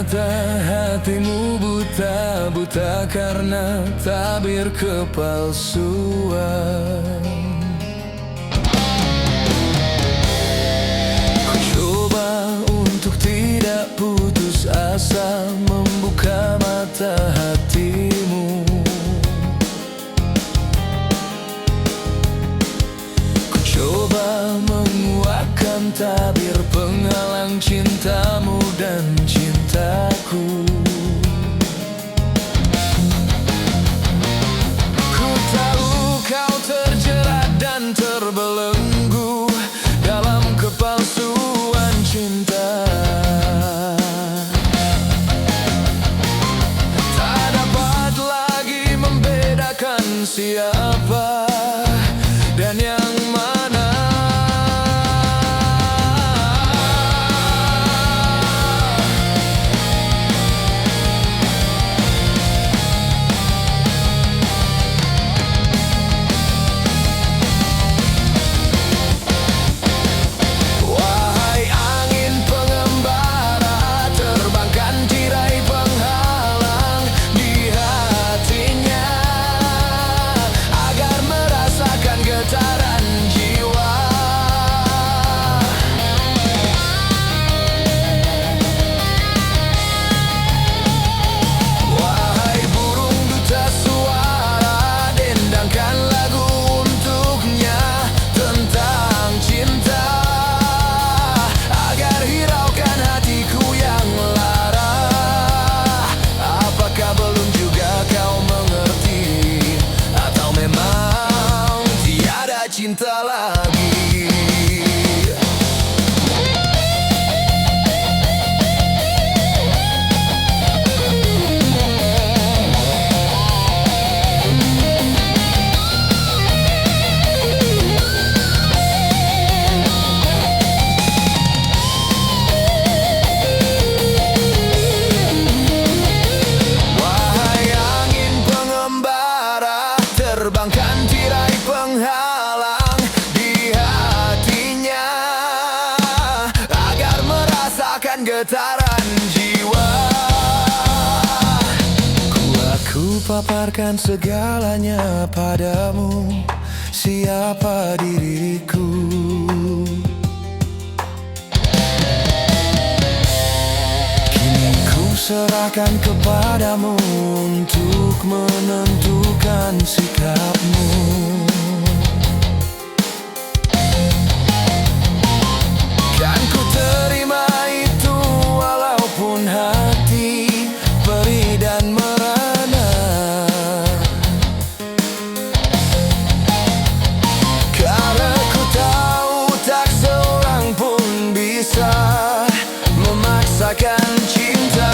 Ternyata hatimu buta, buta karena tabir kepalsuan. Ku coba untuk tidak putus asa, membuka mata hatimu. Ku coba menguatkan tabir penghalang cintamu dan cintaku. Ku tahu kau terjerat dan terbelenggu dalam kepalsuan cinta. Tak dapat lagi membedakan siapa dan yang mana. Cinta lagi. Wahai angin pengembara, terbangkan tirai penghalang di hatinya agar merasakan getaran jiwa. Aku paparkan segalanya padamu, siapa diriku. Kini ku serahkan kepadamu untuk menentukan sikapmu. Kan ku terima itu walaupun hati perih dan merana, karena ku tahu tak seorang pun bisa memaksakan cinta.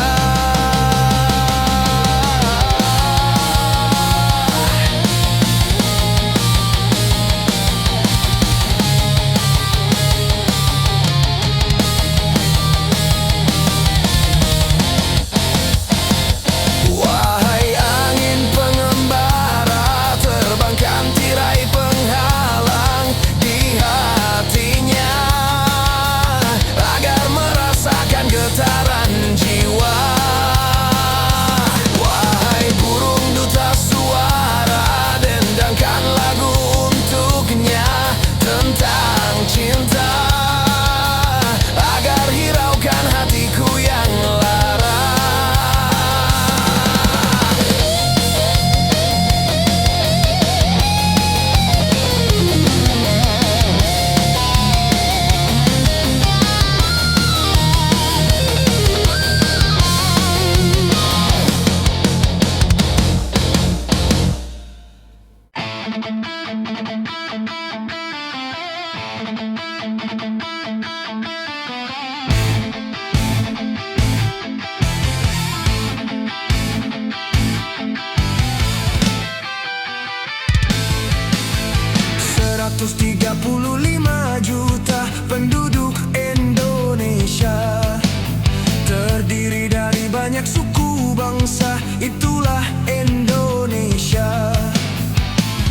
Juta penduduk Indonesia, terdiri dari banyak suku bangsa, itulah Indonesia.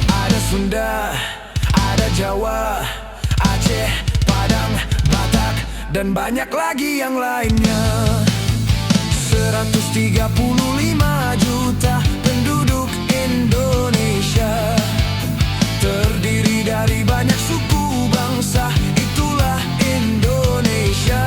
Ada Sunda, ada Jawa, Aceh, Padang, Batak, dan banyak lagi yang lainnya. 135 juta penduduk Indonesia, terdiri dari banyak suku bangsa, itulah Indonesia.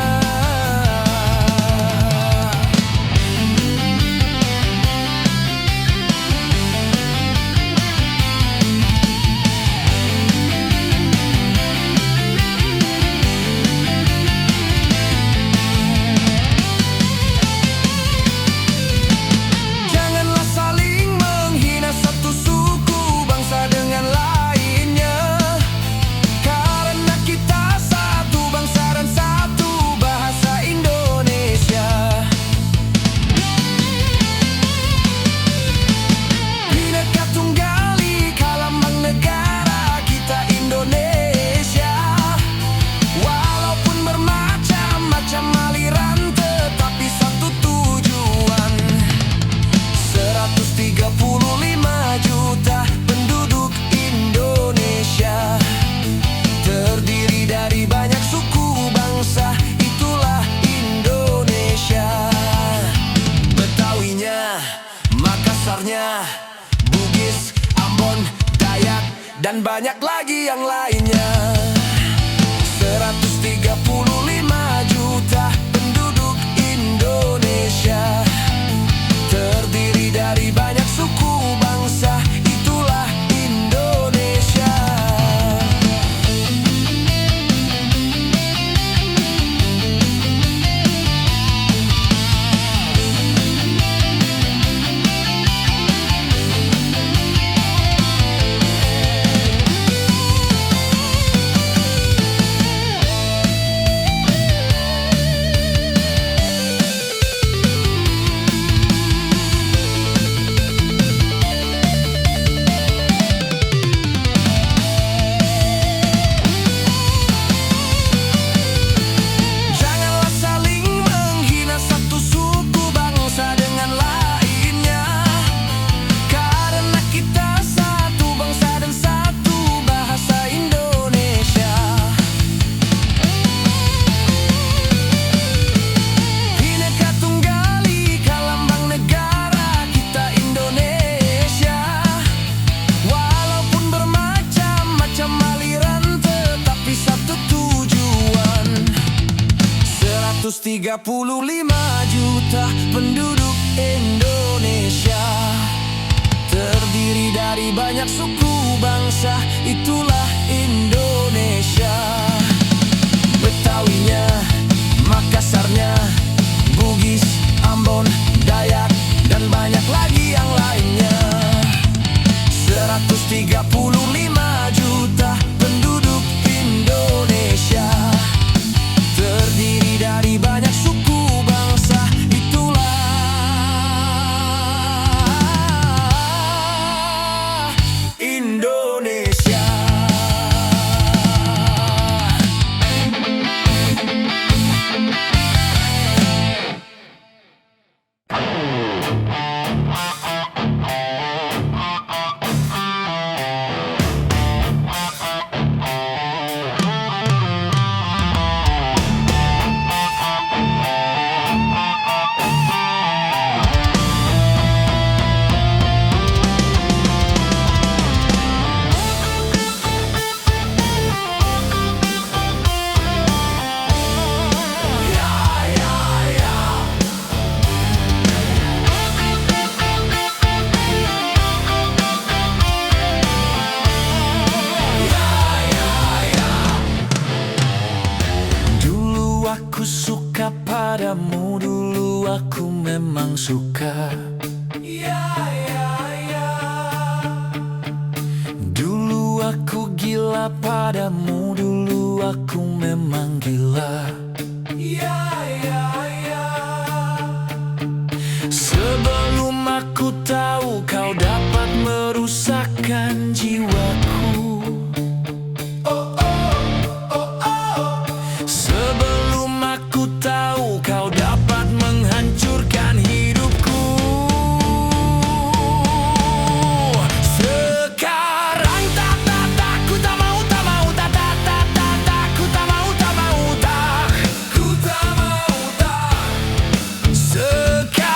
Bugis, Ambon, Dayak, dan banyak lagi yang lainnya. 135 juta penduduk Indonesia, terdiri dari banyak suku bangsa, itulah Indonesia. Tiga puluh lima juta penduduk Indonesia, terdiri dari banyak suku bangsa, itulah Indonesia. Betawinya, Makassarnya, Bugis, Ambon, Dayak, dan banyak lagi yang lainnya. 135 juta penduduk Indonesia, terdiri dari banyak suku bangsa, itulah Indonesia. Aku suka padamu, dulu aku memang suka. Dulu aku gila padamu, dulu aku memang gila. Sebelum aku tahu kau dapat merusakkan jiwaku. Sekarang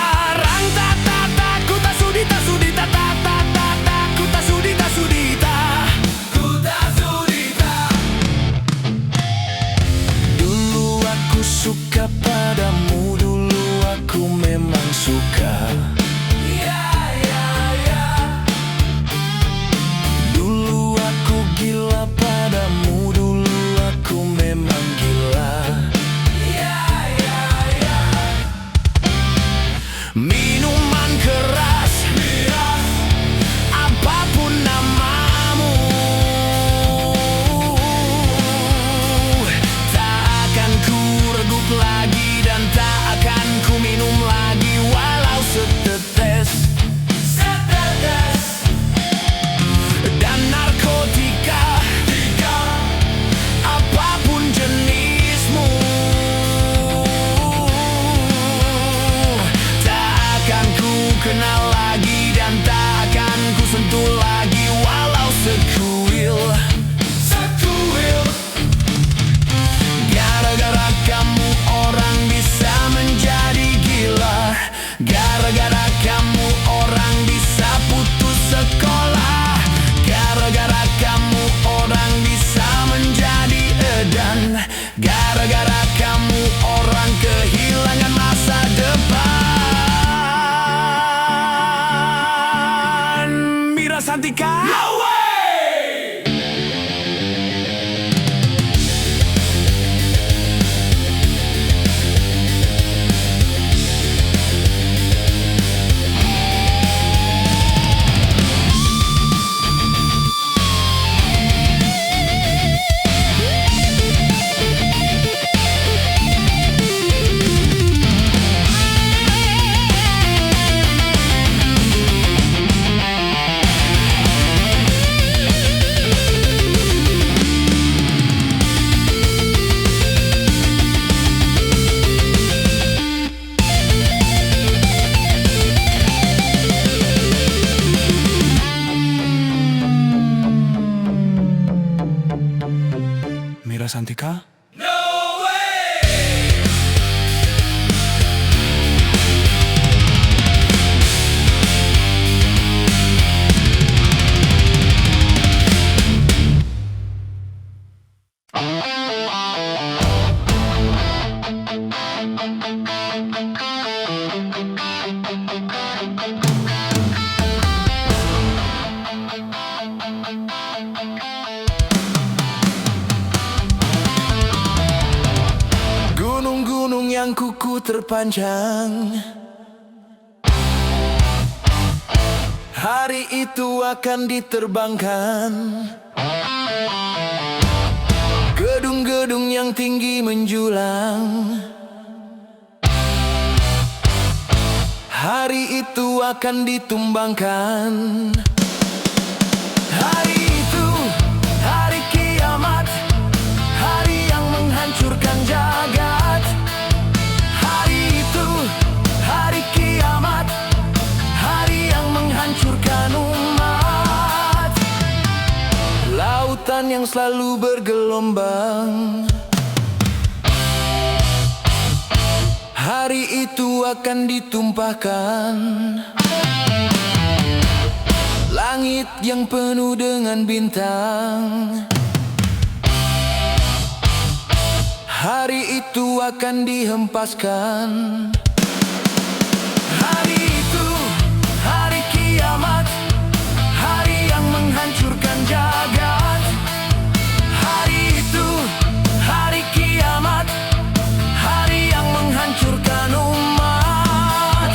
Santika? Gunung-gunung yang kuku terpanjang, hari itu akan diterbangkan. Gedung-gedung yang tinggi menjulang, hari itu akan ditumbangkan. Hari itu, hari kiamat, hari yang menghancurkan jagat. Hari itu, hari kiamat, hari yang menghancurkan umat. Lautan yang selalu bergelombang, hari itu akan ditumpahkan. Langit yang penuh dengan bintang, hari itu akan dihempaskan. Hari itu, hari kiamat, hari yang menghancurkan jagat. Hari itu, hari kiamat, hari yang menghancurkan umat.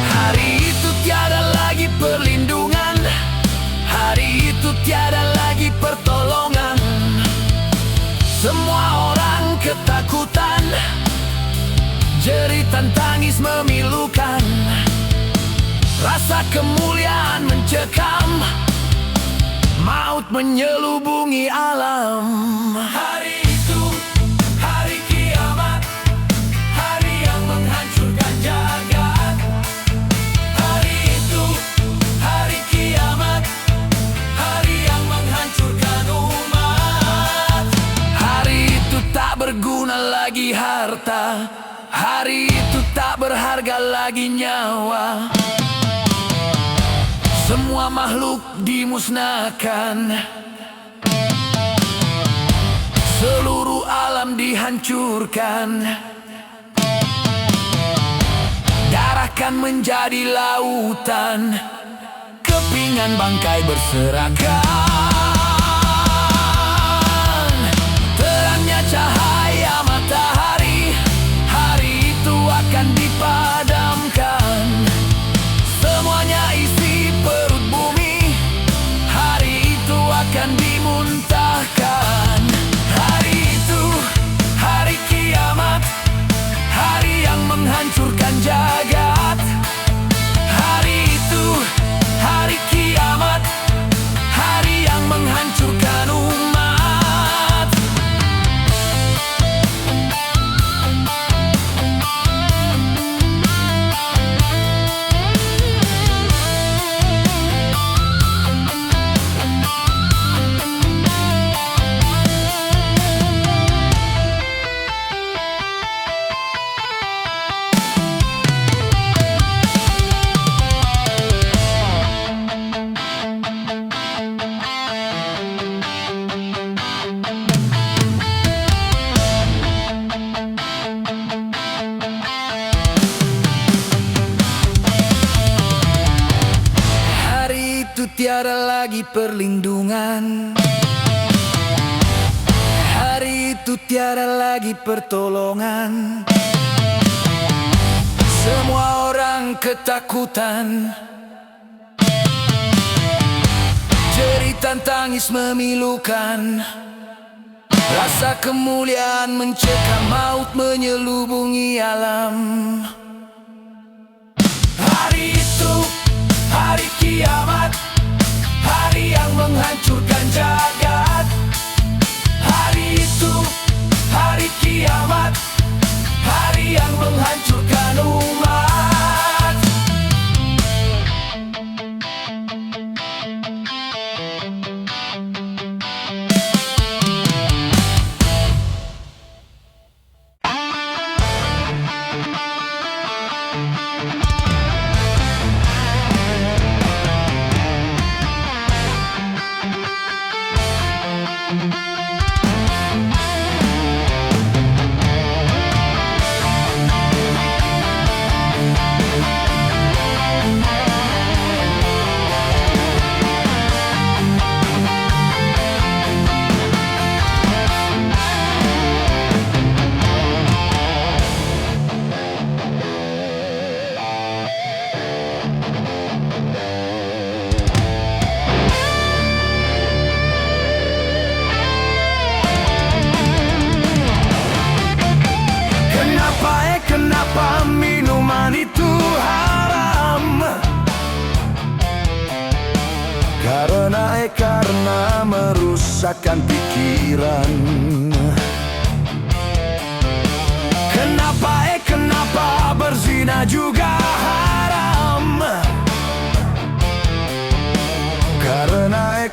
Hari itu tiada lagi perlindungan, hari itu tiada lagi pertolongan. Semua orang ketakutan, jeritan tangis memilukan. Rasa kemuliaan mencekam, maut menyelubungi alam. Hari itu, hari kiamat, hari yang menghancurkan jagat. Hari itu, hari kiamat, hari yang menghancurkan umat. Hari itu tak berguna lagi harta, hari itu tak berharga lagi nyawa. Semua makhluk dimusnahkan, seluruh alam dihancurkan. Darah kan menjadi lautan, kepingan bangkai berserakan. Terangnya cahaya matahari, hari itu akan dipadamkan. Semuanya isi perut bumi, hari itu akan dimuntahkan. Hari itu, hari kiamat, hari yang menghancurkan jagat. Hari itu, hari kiamat, hari yang menghancurkan umat. Tiada lagi perlindungan, hari itu tiada lagi pertolongan. Semua orang ketakutan, jeritan tangis memilukan. Rasa kemuliaan mencekam, maut menyelubungi alam. Hari itu, menghancurkan jagat. Hari itu, hari kiamat, hari yang menghancurkan umat. Kenapa minuman itu haram? Karena merusakkan pikiran. Kenapa berzina juga haram?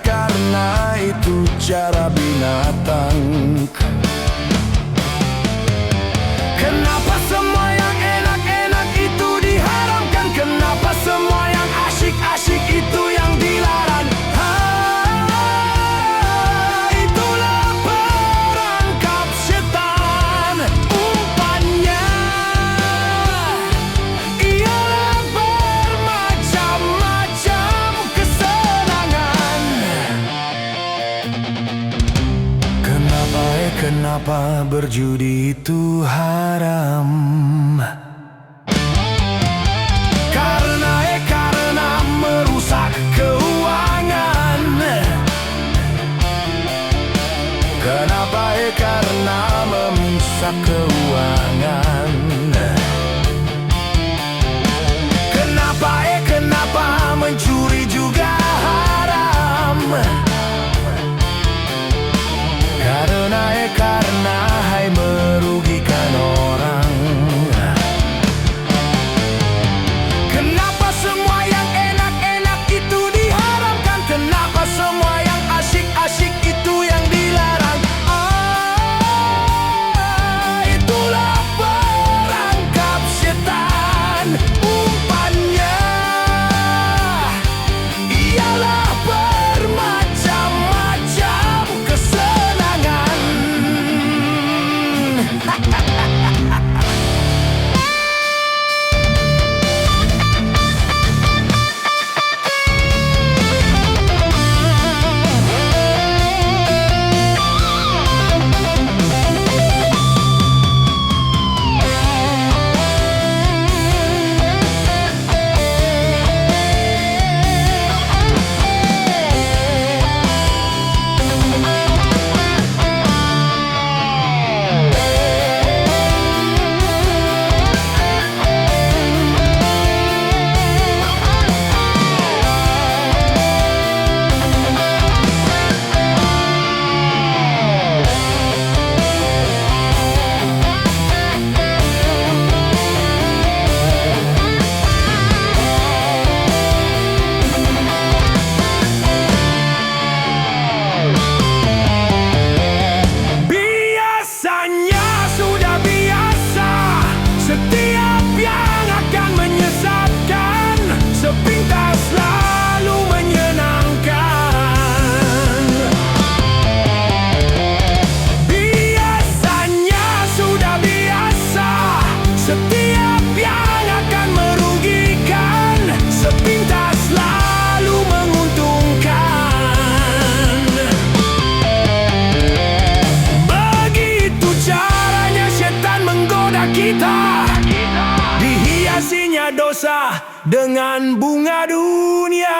Karena itu cara binatang. Kenapa semua yang enak-enak itu diharamkan? Kenapa semua yang asyik-asyik itu yang dilarang? Itulah perangkap setan. Umpannya ialah bermacam-macam kesenangan. Kenapa berjudi itu haram? Karena merusak keuangan. Karena merusak keuangan. Kenapa mencuri juga haram? Karena hai merugikan orang. Kenapa semua yang enak-enak itu diharamkan? Kenapa semua yang asyik-asyik itu yang dilarang? Itulah perangkap setan. Umpannya ialah bermacam-macam kesenangan. dosa dengan bunga dunia.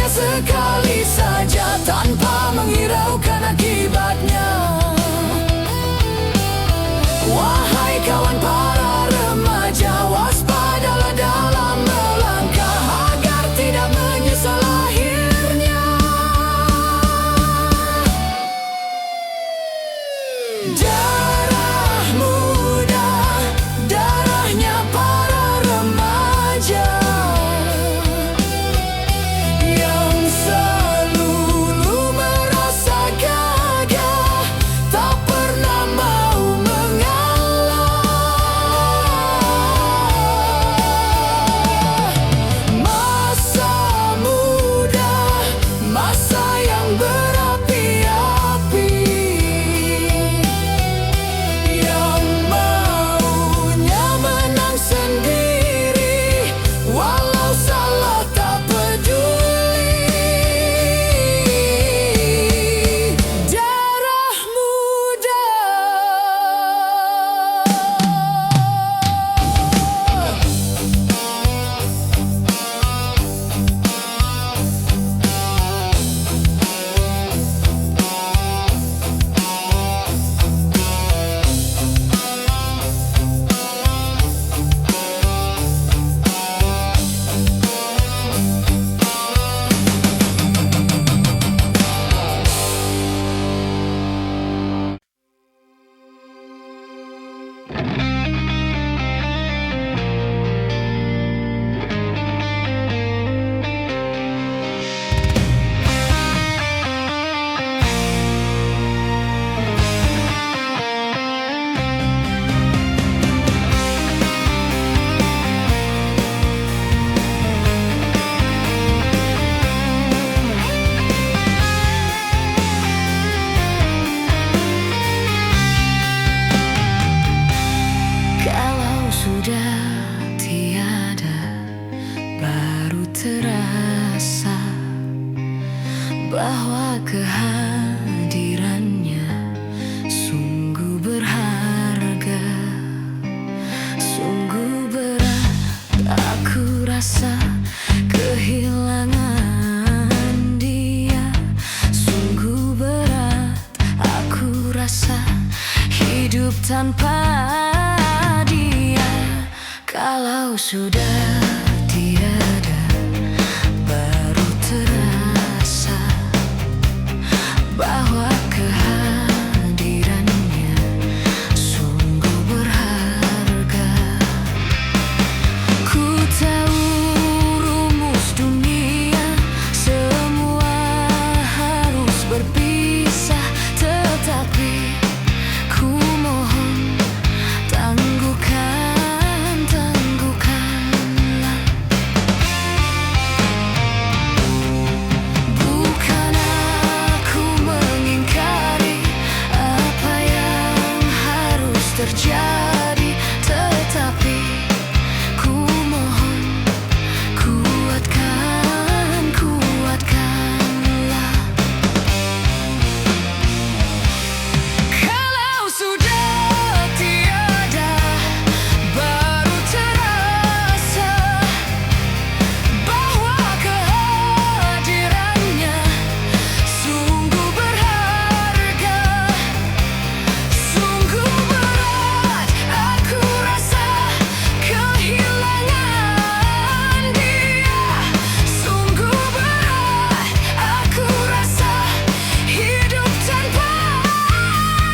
hanya sekali saja tanpa menghiraukan akibatnya. Wahai kawan para remaja, waspadalah dalam melangkah agar tidak menyesal akhirnya. Darah muda, darahnya para remaja yang selalu merasa gagah, tak pernah mau mengalah. Masa muda, masa yang berapi-api, yang maunya menang sendiri, walau salah tak peduli. Darah muda. Kalau sudah tiada, baru terasa bahwa kehadirannya sungguh berharga. Sungguh berat aku rasa kehilangan dia. Sungguh berat aku rasa hidup tanpa dia. Kalau sudah tiada, baru terasa bahwa kehadirannya sungguh berharga. Ku tahu rumus dunia, semua harus berpisah, tetapi ku mohon tangguhkanlah. Bukan aku mengingkari apa yang harus terjadi, tetapi ku mohon kuatkanlah. Kalau sudah tiada, baru terasa bahwa kehadirannya sungguh berharga. Sungguh berat aku rasa kehilangan dia. Sungguh berat aku rasa hidup tanpa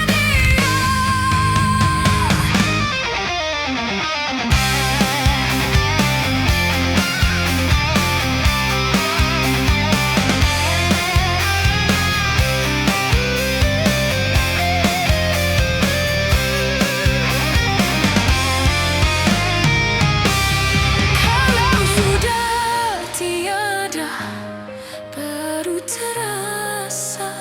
dia. Kalau sudah tiada, baru terasa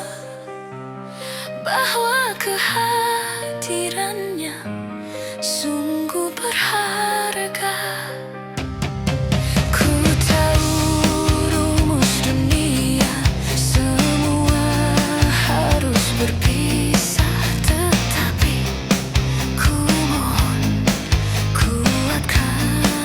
bahwa kehadirannya sungguh berharga. Ku tahu rumus dunia, semua harus berpisah, tetapi ku mohon kuatkanlah.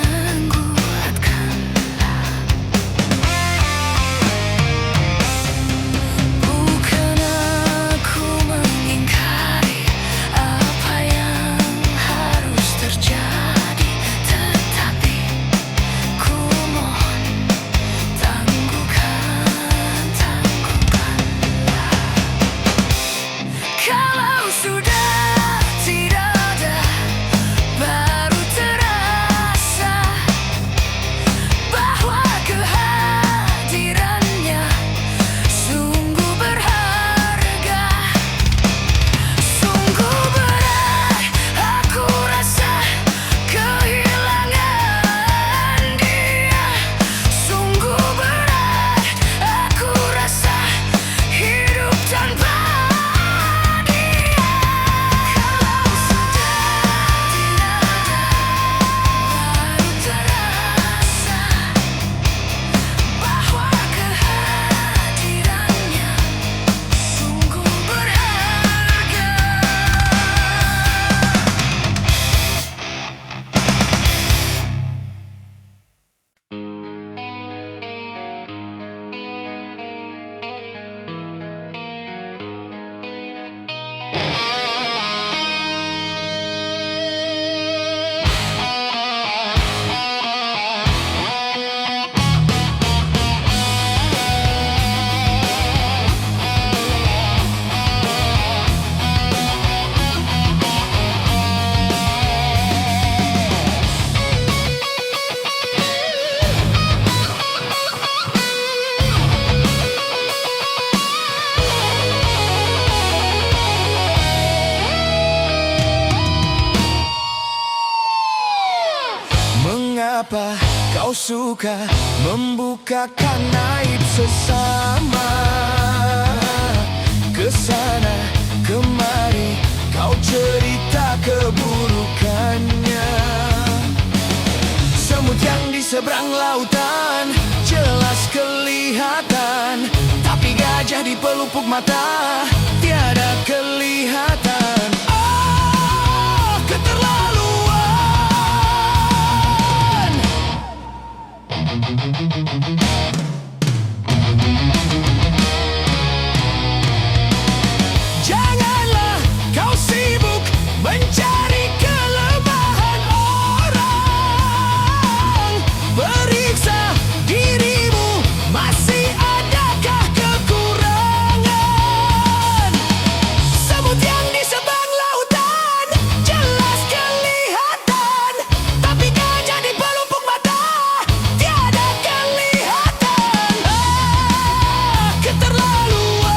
Mengapa kau suka membukakan aib sesama? Kesana kemari kau cerita keburukannya. Semut yang di seberang lautan jelas kelihatan, tapi gajah di pelupuk mata tiada kelihatan. Oh, keterlaluan. Janganlah kau sibuk mencari kelemahan orang. Periksa dirimu, masih adakah kekurangan? Semut yang di seberang lautan jelas kelihatan, tapi gajah di pelupuk mata tiada kelihatan. Ah, keterlaluan.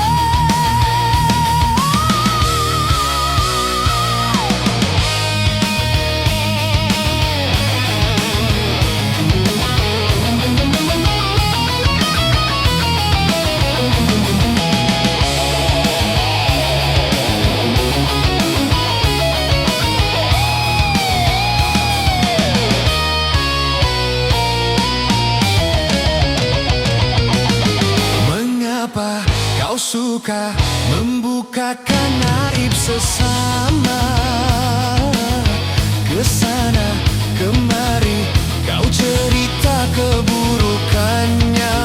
Mengapa kau suka membukakan aib sesama? Kesana kemari kau cerita keburukannya.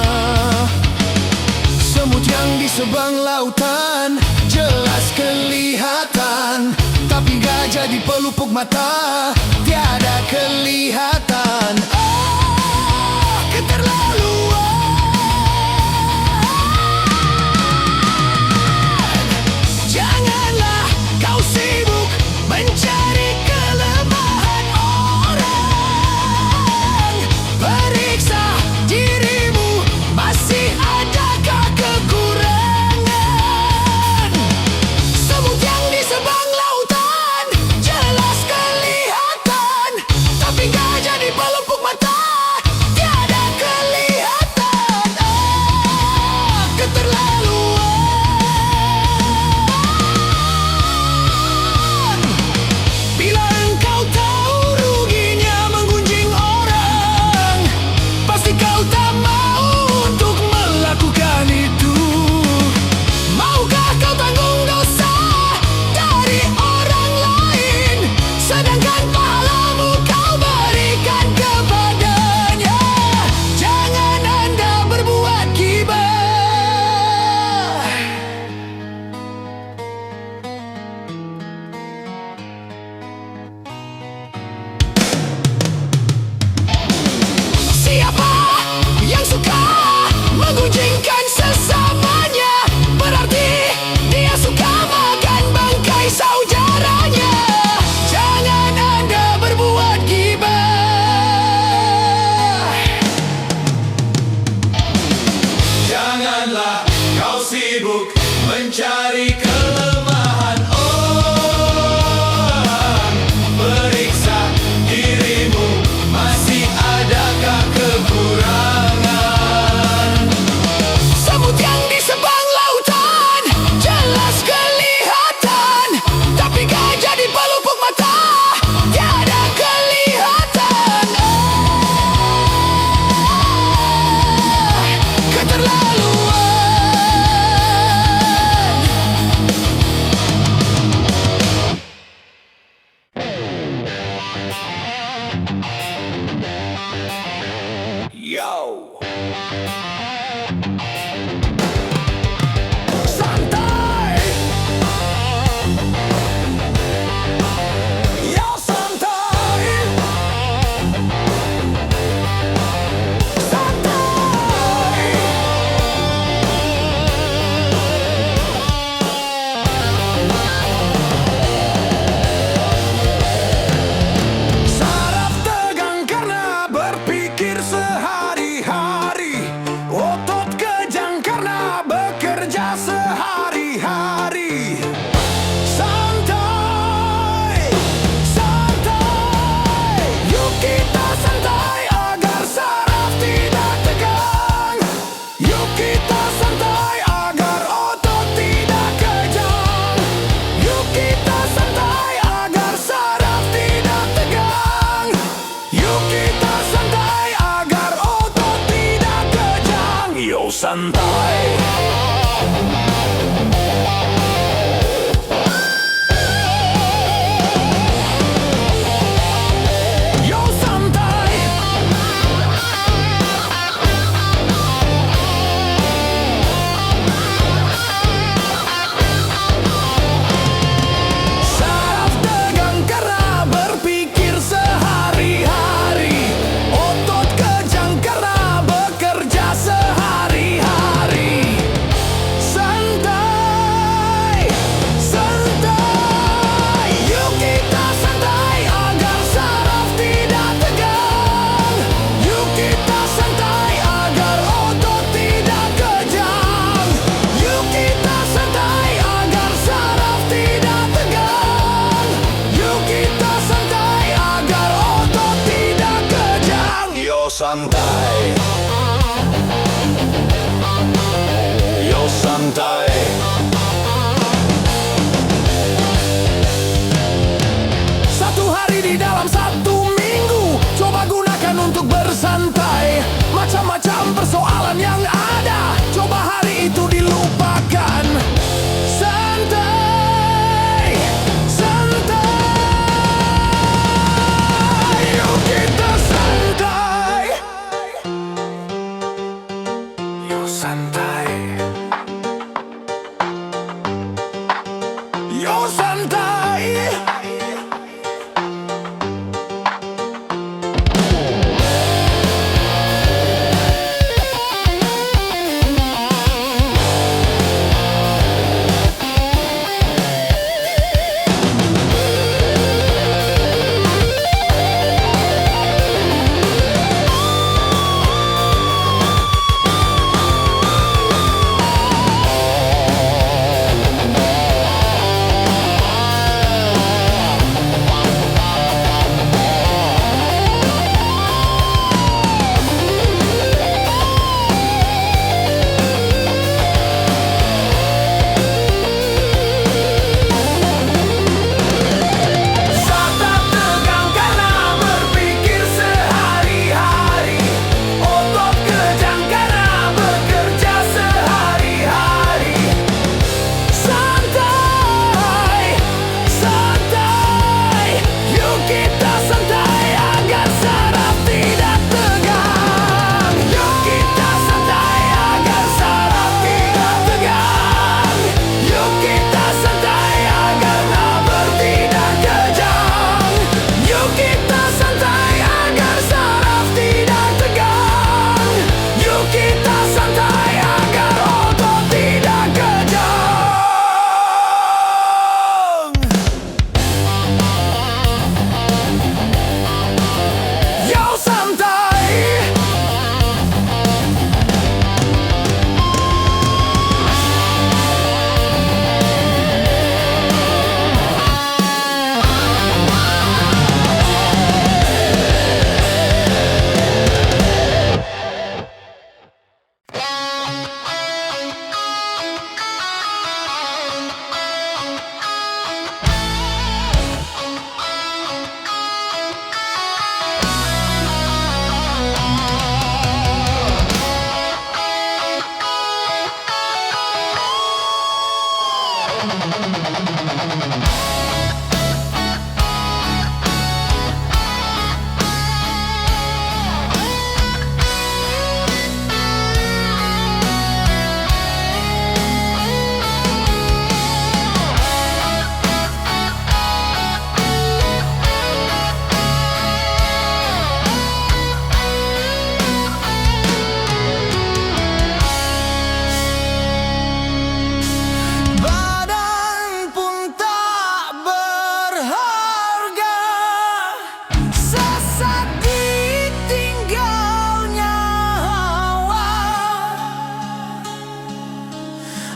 Semut yang di seberang lautan jelas kelihatan, tapi gajah di pelupuk mata tiada kelihatan. Oh, keterlaluan. Janganlah kau sibuk mencari kelemahan orang. Periksa dirimu, masih adakah kekurangan? Semut yang di seberang lautan jelas kelihatan, tapi gajah di pelupuk mata santai, yo santai. Satu hari di dalam satu minggu, coba gunakan untuk bersantai. Macam-macam persoalan yang ada, coba hari itu dilupakan. Santai, santai, yuk kita santai. Yuk santai, yuk santai.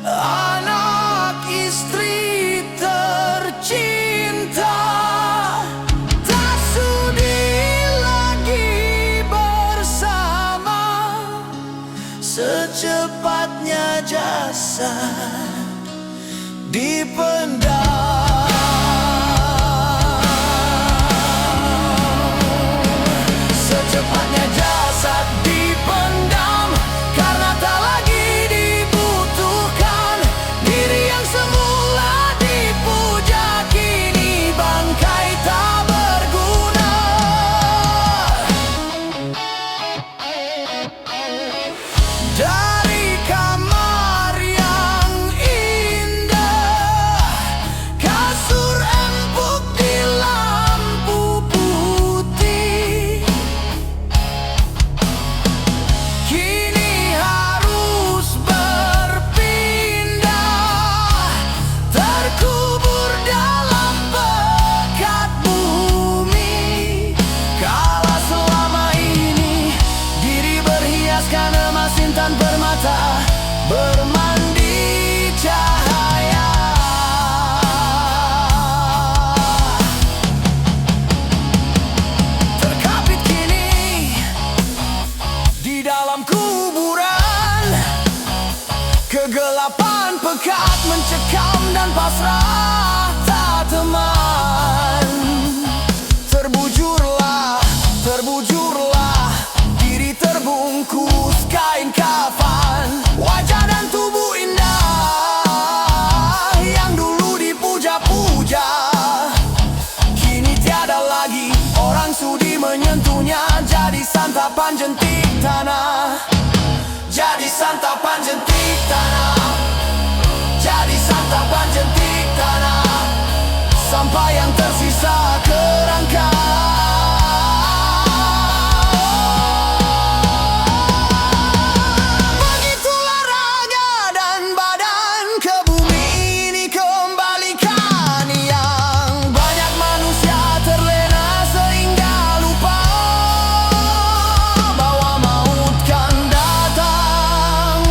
Anak istri tercinta tak sudi lagi bersama, secepatnya jasad dipendam. Secepatnya jasad dipendam karena tak lagi dibutuhkan. Diri yang semula dipuja kini bangkai tak berguna. Dari kamar yang indah mencekam dan pasrah tak teman. Terbujurlah, terbujurlah, diri terbungkus kain kafan. Wajah dan tubuh indah yang dulu dipuja-puja, kini tiada lagi orang sudi menyentuhnya. Jadi santapan jentik tanah, jadi santapan jentik tanah, jadi santapan jentik tanah, sampai yang tersisa kerangka. Begitulah raga dan badan ke bumi ini kembalikan. Yang banyak manusia terlena sehingga lupa bahwa maut kan datang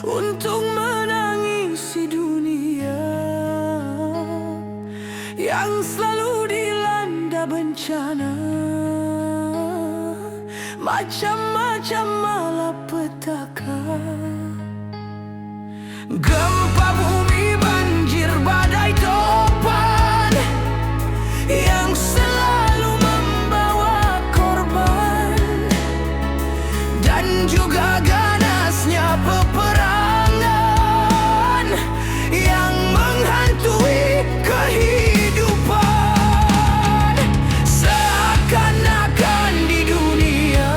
untuk menangisi dunia yang selalu dilanda bencana, macam-macam malapetaka. Gempa bumi, banjir, badai, topan yang selalu membawa korban, dan juga ganasnya peperangan yang menghantui kehidupan. Seakan-akan di dunia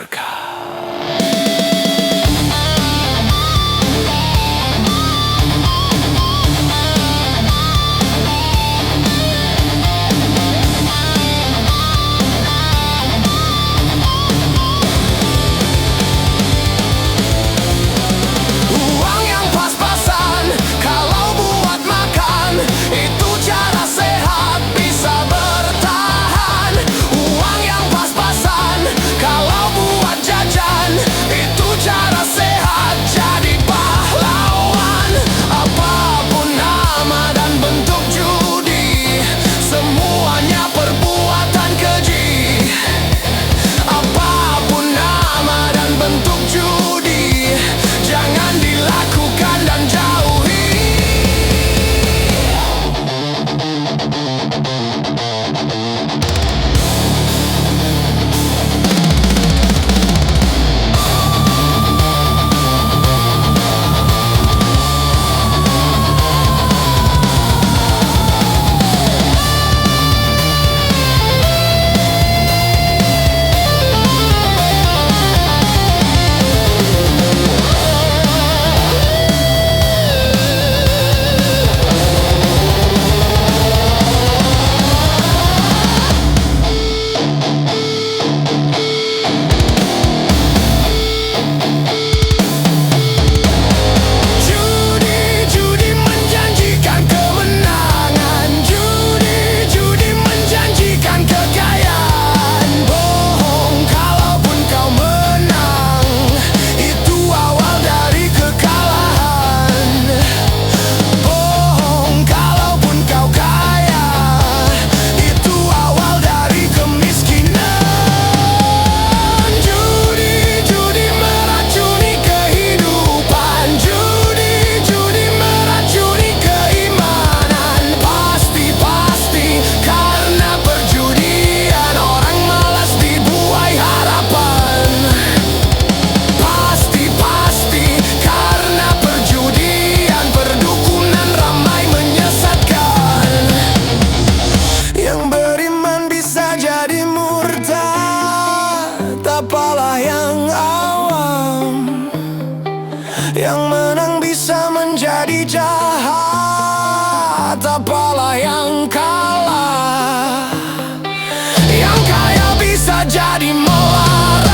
berkah. Uang yang pas-pasan kalau buat makan, itu cara sehat bisa bertahan. Uang yang pas-pasan kalau buat jajan, itu cara sehat jadi pahlawan. Apapun nama dan bentuk judi, semuanya perbuatan keji. Apapun nama dan bentuk judi, jangan dilakukan dan jauhi. Judi menjanjikan kemenangan, judi menjanjikan kekayaan. Bohong kalaupun kau menang, itu awal dari kekalahan. Bohong kalaupun kau kaya, itu awal dari kemiskinan. Judi meracuni kehidupan, judi meracuni keimanan. Pasti karena perjudian orang malas dibuai harapan. Pasti karena perjudian perdukunan ramai menyesatkan. Yang beriman bisa jadi murtad, apalah yang awam. Yang menang bisa menjadi jahat, apalah yang kalah. Yang kaya bisa jadi melarat,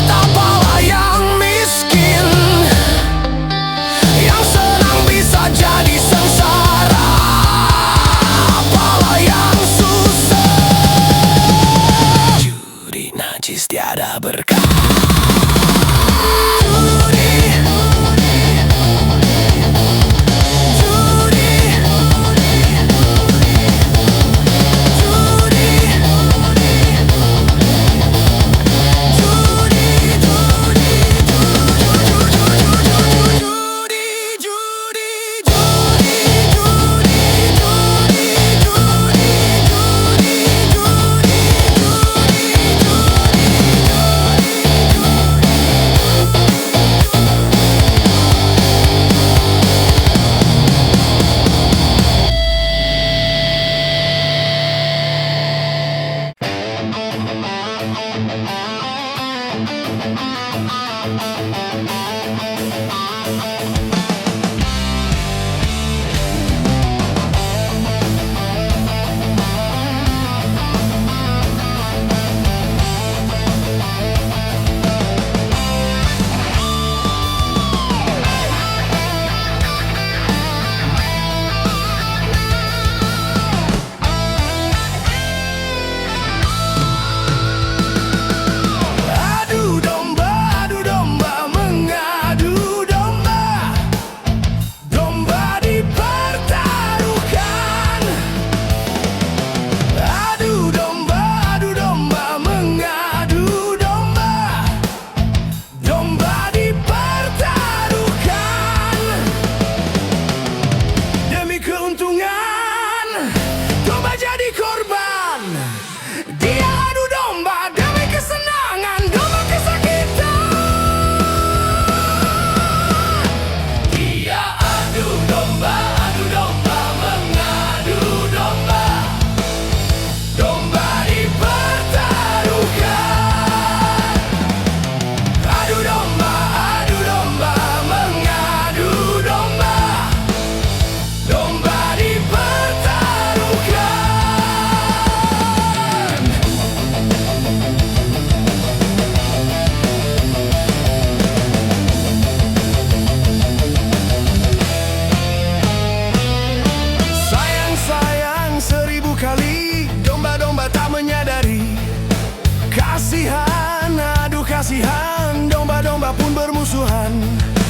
apalah yang miskin. Yang senang bisa jadi sengsara, apalah yang susah. Judi najis tiada berkah. Adu domba mengadu. permusuhan.